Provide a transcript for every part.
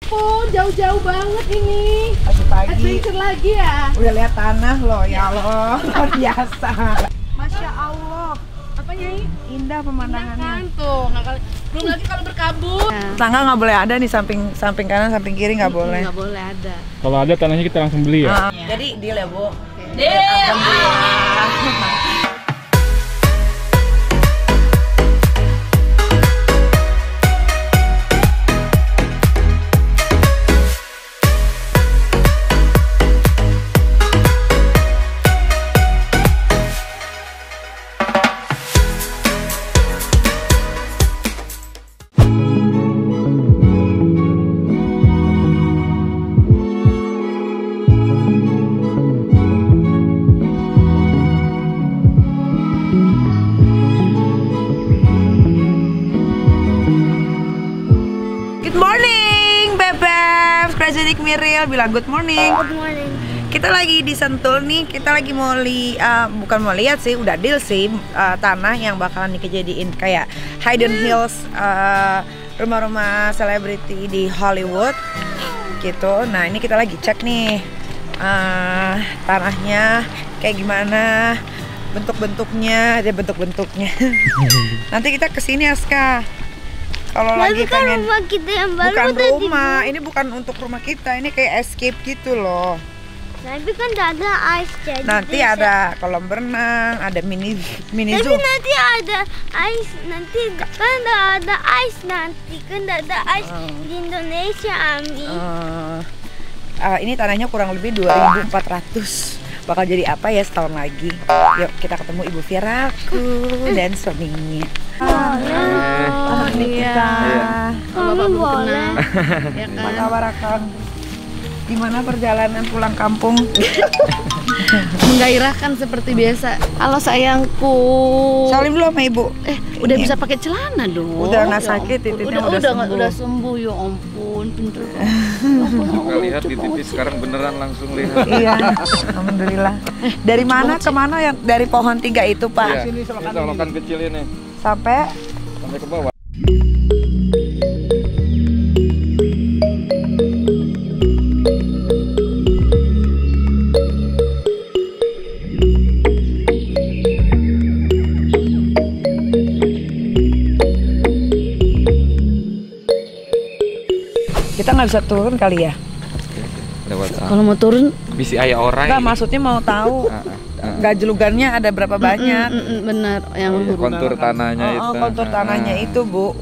Oh, jauh-jauh banget ini. Pagi-pagi Adventure lagi ya? udah lihat tanah loh, ya Allah, luar biasa. Masya Allah, Apa Nyai? indah pemandangannya. Kan tuh, belum lagi kalau berkabut. Tangga nggak boleh ada nih, samping kanan, samping kiri nggak boleh. Nggak boleh ada. Kalau ada tanahnya kita langsung beli ya. Jadi deal ya Bu. Deal. Good morning, Bebek. Crazy Miril bilang good morning. Good morning. Kita lagi di Sentul nih, kita lagi mau bukan mau lihat sih, udah deal sih tanah yang bakalan dikejadiin kayak Hidden Hills, rumah-rumah selebriti di Hollywood gitu. Nah ini kita lagi cek nih tanahnya kayak gimana, bentuk-bentuknya, bentuk-bentuknya. Nanti kita kesini Aska. Kalau lagi Tapi kan pengen rumah kita yang baru bukan udah rumah, ini bukan untuk rumah kita, ini kayak escape gitu loh. Tapi kan tidak ada ice jadi Nanti bisa. ada kolam berenang, ada mini Tapi zoo. nanti ada ice, nanti kan tidak ada ice nanti kan tidak ada ice di Indonesia, Ami. Ini tanahnya kurang lebih 2.400. Bakal jadi apa ya setahun lagi? Yuk kita ketemu Ibu Viraku dan suaminya. Oh iya. Kamu boleh. Ya Apa kan? kabar Akang? Gimana perjalanan pulang kampung? Menggairahkan seperti biasa. Halo sayangku. Salim dulu sama Ibu. Udah bisa pakai celana dong. Udah nggak Ya sakit, ampun. titiknya udah sembuh. Udah sembuh, ya ampun, pinter. Nggak lihat di TV sekarang beneran langsung lihat. Iya, alhamdulillah. Dari mana ke mana yang dari pohon 3 itu Pak? Iya, ini solokan kecil ini Sampai sampai ke bawah. kita nggak bisa turun kali ya? Lewat Kalau mau turun, misi ayah orang. Enggak, maksudnya mau tahu gajelugannya ada berapa banyak. bener yang Kontur tanahnya itu. Kontur tanahnya itu, Bu.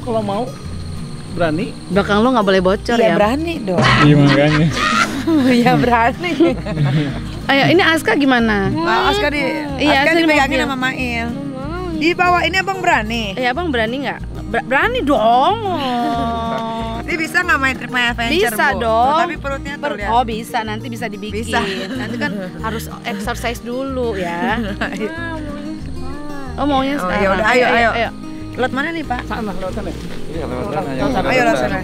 Kalau mau berani. belakang lo nggak boleh bocor Iya ya. berani dong. Iya makanya. Iya berani. Ayo, ini Aska gimana? Aska Iya, Aska Aska di dipegangin mobil. sama Mail. Di bawah ini Abang berani. Abang berani nggak? Berani dong. Dia bisa nggak main trip my adventure, Bisa Bu? dong. Tapi perutnya tuh lihat. Oh bisa, nanti bisa dibikin. Bisa. Nanti kan harus exercise dulu ya. Sekolah. Oh maunya Oh, sekarang. ya udah, ayo. ayo. Lewat mana nih, Pak? Sana lewat sana. Iya lewat sana. Ayo lewat sana.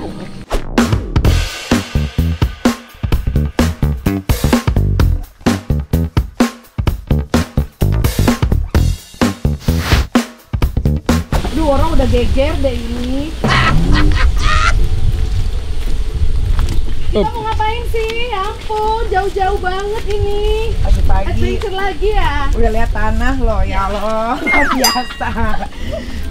Aduh, orang udah geger deh ini. Kita mau ngapain sih? Ya ampun, jauh-jauh banget ini. Pagi-pagi Adventure lagi ya? udah lihat tanah loh, ya Allah, luar biasa.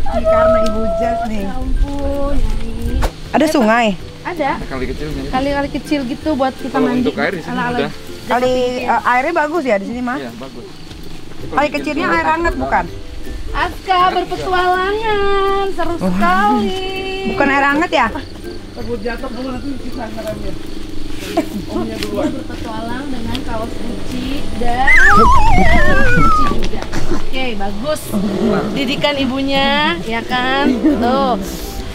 Ini karena Ibu Jas nih. Ya ampun, Nyai. Ada sungai. Ada Kali kecilnya. kali-kali kecil gitu buat kita Kalau mandi. untuk air di sini Ala-ala. udah. Kali airnya bagus ya di sini, Mah. Iya bagus. Kali kecilnya air hangat bukan? Aska berpetualangan, seru sekali. Bukan air hangat ya? Takut jatuh kamu nanti kita angkatannya. Berpetualang dengan kaos Gucci dan Gucci juga. Oke, bagus. Didikan ibunya, ya kan? Tuh.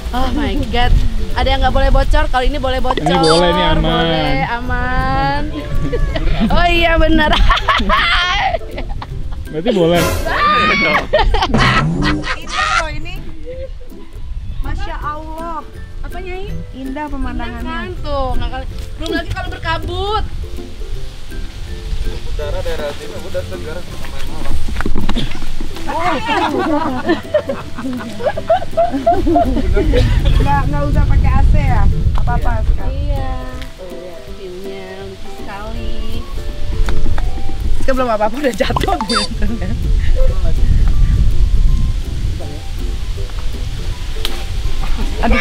Oh my god. Ada yang nggak boleh bocor, kalau ini boleh bocor. Ini boleh, ini aman. Boleh, aman. Oh iya benar. Berarti boleh. Indah loh ini. Masya Allah. Apa Nyai? Indah Kan pemandangannya. tuh, belum lagi kalau berkabut. Daerah sini udah segar sama yang malam. Nggak usah pakai AC ya? Apa Aska belum apa-apa udah jatuh gitu. Aduh.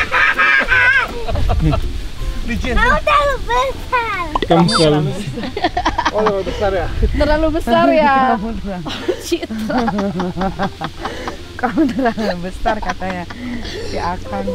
Licin. Kamu terlalu besar. Kempel. Oh, lebih besar ya. Terlalu besar ya. Citra. Kamu terlalu besar katanya si Akang.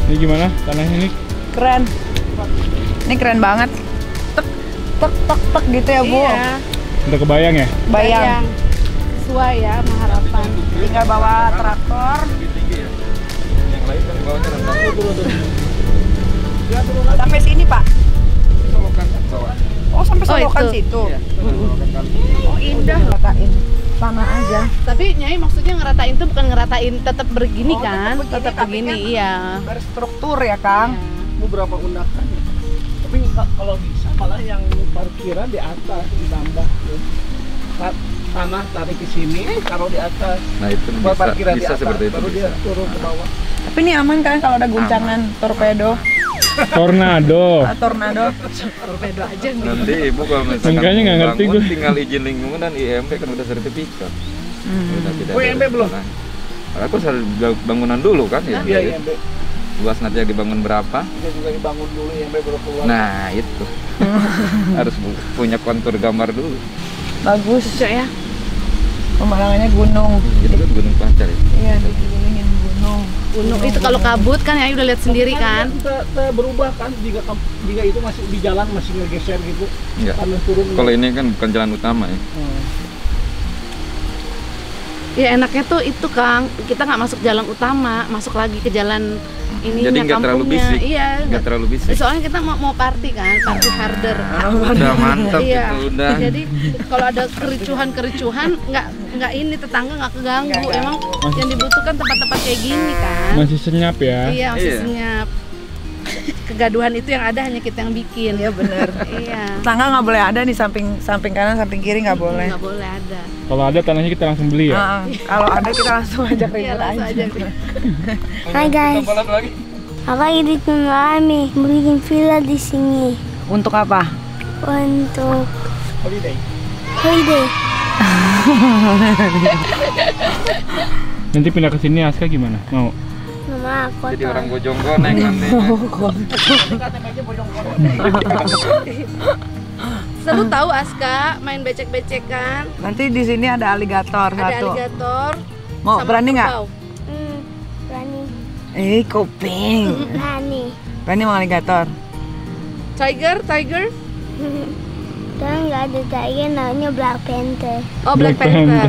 Ini gimana tanahnya nih? Keren. Ini keren banget. Tek tek tek tek gitu ya, Bu. Iya. Udah kebayang ya? Bayang. Sesuai ya sama harapan. Tinggal bawa traktor. Yang lain kan bawahnya rendah. Sampai sini, Pak. Solokan kan bawah. Oh, sampai Oh, solokan itu. situ. Iya, solokan kan. Oh, indah ratain. Tanah aja. Tapi Nyai maksudnya ngeratain tuh bukan ngeratain tetap begini Oh, kan? tetap begini, Tetap tapi begini, kan iya. Berstruktur ya, Kang. Beberapa undakan ya. Tapi kalau bisa malah yang parkiran di atas ditambah tuh. Tanah tarik ke sini, taruh di atas. Nah, itu Buat parkiran di bisa atas, seperti itu. baru dia Bisa. turun ke bawah. Tapi ini aman kan kalau ada guncangan torpedo, Tornado. tornado. Torpedo aja nih. Nanti ibu kalau misalkan Makanya nggak ngerti bangun, gue. tinggal izin lingkungan dan IMB kan udah sertifikat. Udah tidak Oh, ada IMB belum? masalah. Karena aku harus bangunan dulu kan ya. Iya, IMB. Luas nanti yang dibangun berapa? Dia juga dibangun dulu, IMB baru keluar. Nah itu harus punya kontur gambar dulu. Bagus. Cocok ya. Pemandangannya gunung. Itu kan Gunung Pancar ya. Iya, dikelilingin gunung. Gunung itu kalau kabut kan ya udah lihat sendiri kan. Kita berubah kan jika itu masih di jalan masih ngegeser gitu. Enggak. Tanah turun. Kalau ini kan bukan jalan utama ya. Ya enaknya tuh itu Kang, kita nggak masuk jalan utama, masuk lagi ke jalan ininya Jadi nggak terlalu kampungnya. bisik. Iya. Nggak terlalu bisik. Soalnya kita mau party kan, party harder. Udah mantap Iya. itu udah. Jadi kalau ada kericuhan nggak ini tetangga nggak keganggu. Nggak ganggu. Emang yang dibutuhkan tempat-tempat kayak gini kan. Masih senyap ya? Iya, masih Iya. senyap. Kegaduhan itu yang ada hanya kita yang bikin. Iya bener. Iya. Tangga nggak boleh ada nih samping kanan, samping kiri nggak boleh. Nggak boleh ada. Kalau ada tanahnya kita langsung beli ya? Kalau ada kita langsung ajak Iya, ribut langsung aja. aja. Hai guys, Balap lagi. apa ini kami bikin villa di sini Untuk apa? untuk Holiday. holiday. Nanti pindah ke sini Aska gimana? Mau? Mama aku Jadi orang Bojongkoneng nanti. Seru tahu Aska main becek-becekan. Nanti di sini ada aligator Ada satu. aligator. Mau sama berani nggak? kerbau. Berani, Kuping. berani. Berani mau aligator. Tiger. Dan nggak ada tiger namanya Black Panther. Oh, Black Panther.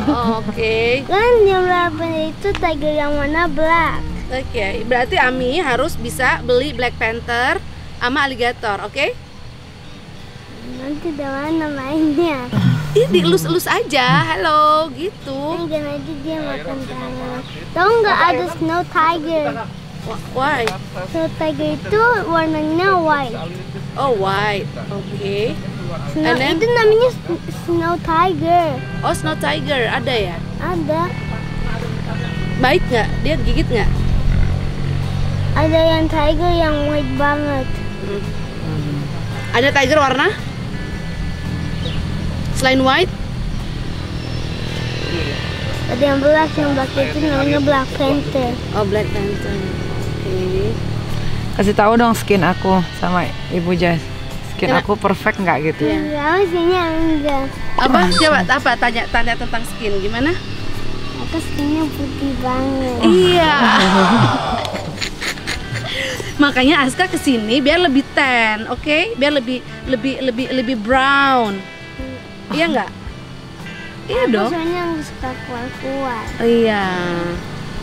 Oh, oke. Kan yang Black Panther itu tiger yang warna black. Oke, berarti Ami harus bisa beli Black Panther sama aligator, oke? Nanti di mana mainnya? Ih, dielus-elus aja, halo, gitu. Kan nanti dia makan tangan. Tahu nggak ada snow tiger? Why? Snow tiger itu warnanya white. Oh, white, oke. Snow, And then? itu namanya snow tiger. Oh, snow tiger, ada ya? Ada. Baik nggak? Dia gigit nggak? Ada yang tiger yang white banget. Ada tiger warna? Selain white? Ada yang black itu namanya Black Panther. Oh, Black Panther. Oke. Kasih tahu dong skin aku sama Ibu Jas. Skin Kena- aku perfect nggak gitu? Iya. Enggak, sini enggak. Apa? Coba apa? Tanya tentang skin gimana? Aku skinnya putih banget. Iya. Makanya Aska kesini biar lebih tan, oke? Biar lebih brown. Iya nggak? Iya Aku dong. soalnya nggak suka keluar-keluar. Iya.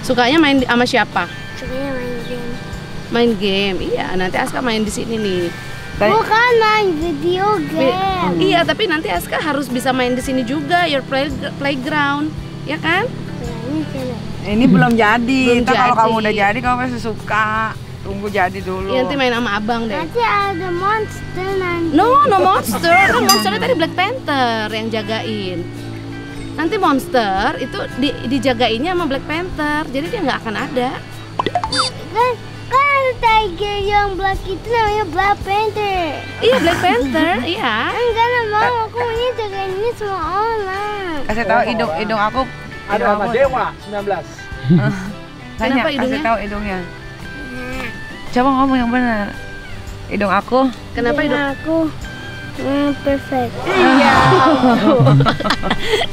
Sukanya main sama siapa? Sukanya main game. Main game. Iya, nanti Aska main di sini nih. Bukan main video game. Iya, tapi nanti Aska harus bisa main di sini juga, your playground, ya kan? Ini belum jadi. Belum Ntar kalau jadi. kamu udah jadi kamu pasti suka. Tunggu jadi dulu. Iya, nanti main sama abang deh. Nanti ada monster nanti. No monster. Kan monsternya tadi Black Panther yang jagain. Nanti monster itu dijagainnya sama Black Panther, jadi dia nggak akan ada. Kan tiger yang black itu namanya Black Panther. Iya, Black Panther, iya. Enggak mau, aku ini jagain ini semua orang. Kasih tahu hidung aku. Ada hidung nama aku. Dewa 19. Tanya, Kenapa kasih hidungnya? tahu hidungnya. Coba ngomong yang benar. Hidung aku. Kenapa Dan hidup? aku perfect.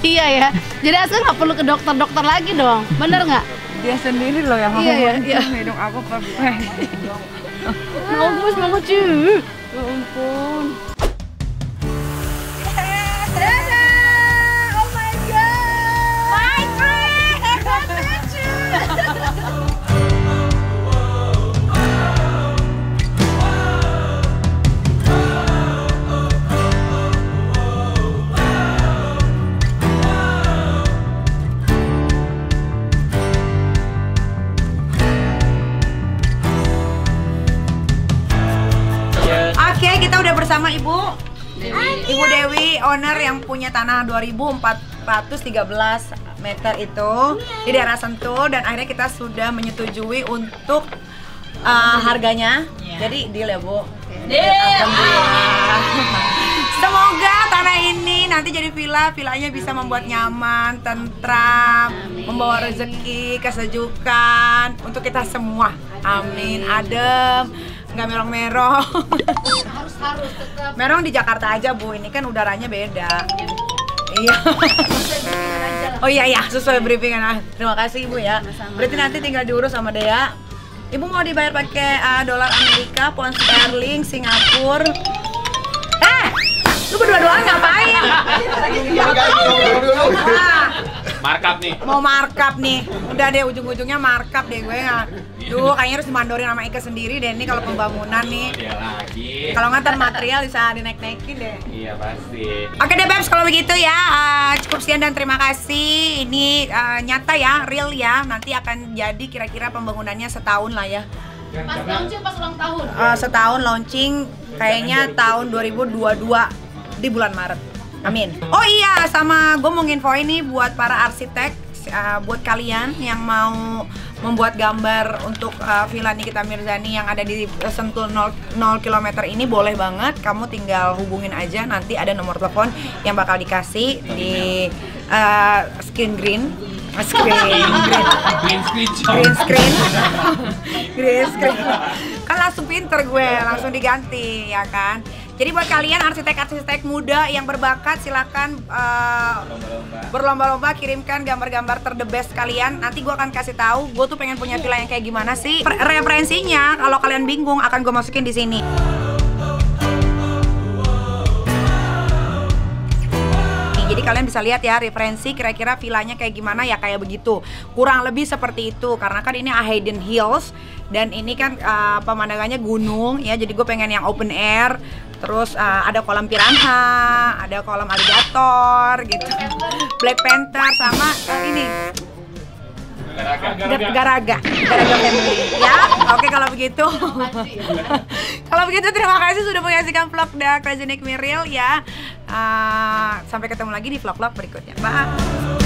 Iya ya. Jadi Aska nggak perlu ke dokter lagi dong, bener nggak? Dia sendiri loh yang Iya, ngomong. iya. Hidung aku perfect. Bagus cuy. Ya ampun. Oh my god. My Oke, kita udah bersama Ibu Dewi, owner yang punya tanah 2413 meter itu di daerah Sentul, dan akhirnya kita sudah menyetujui untuk harganya. Jadi deal ya Bu. Alhamdulillah. Semoga tanah ini nanti jadi villanya bisa membuat nyaman, tentram, membawa rezeki, kesejukan untuk kita semua. Amin. Adem, nggak merong-merong. Harus tetap. Merong di Jakarta aja Bu, ini kan udaranya beda. Iya. Oh iya, sesuai briefingan. Terima kasih Ibu ya. Berarti nanti tinggal diurus sama Dea. Ibu mau dibayar pakai dolar Amerika, pound sterling, Singapura. Lu berdua-duaan ngapain? Markup nih. Mau markup nih. Udah deh, ujung-ujungnya markup deh gue nggak. Duh, kayaknya harus dimandorin sama Ika sendiri deh ini kalau pembangunan nih. Dia lagi. Kalau nggak ntar material bisa dinaik-naikin deh. Iya pasti. Oke deh Babs, kalau begitu ya cukup sekian dan terima kasih. Ini nyata ya, real ya. Nanti akan jadi kira-kira pembangunannya setahun lah ya. Pas launching pas ulang tahun. Setahun launching, kayaknya tahun 2022 di bulan Maret. Amin. Oh iya, sama gue mau nginfo ini buat para arsitek, buat kalian yang mau membuat gambar untuk Villa Nikita Mirzani yang ada di Sentul 0 km ini, boleh banget. Kamu tinggal hubungin aja, nanti ada nomor telepon yang bakal dikasih di green screen. Kan langsung pinter gue, langsung diganti ya kan. Jadi buat kalian arsitek muda yang berbakat, silakan berlomba-lomba kirimkan gambar-gambar the best kalian. Nanti gue akan kasih tahu gue tuh pengen punya villa yang kayak gimana sih. Referensinya kalau kalian bingung akan gue masukin di sini. Jadi kalian bisa lihat ya referensi kira-kira villanya kayak gimana ya, kayak begitu. Kurang lebih seperti itu karena kan ini Hidden Hills dan ini kan pemandangannya gunung ya. Jadi gue pengen yang open air. Terus ada kolam piranha, ada kolam alligator gitu. Black Panther sama ini Garaga family ya. Oke kalau begitu. Kalau begitu terima kasih sudah menyaksikan vlog The Crazy Nick Miril ya. Sampai ketemu lagi di vlog-vlog berikutnya. Bye.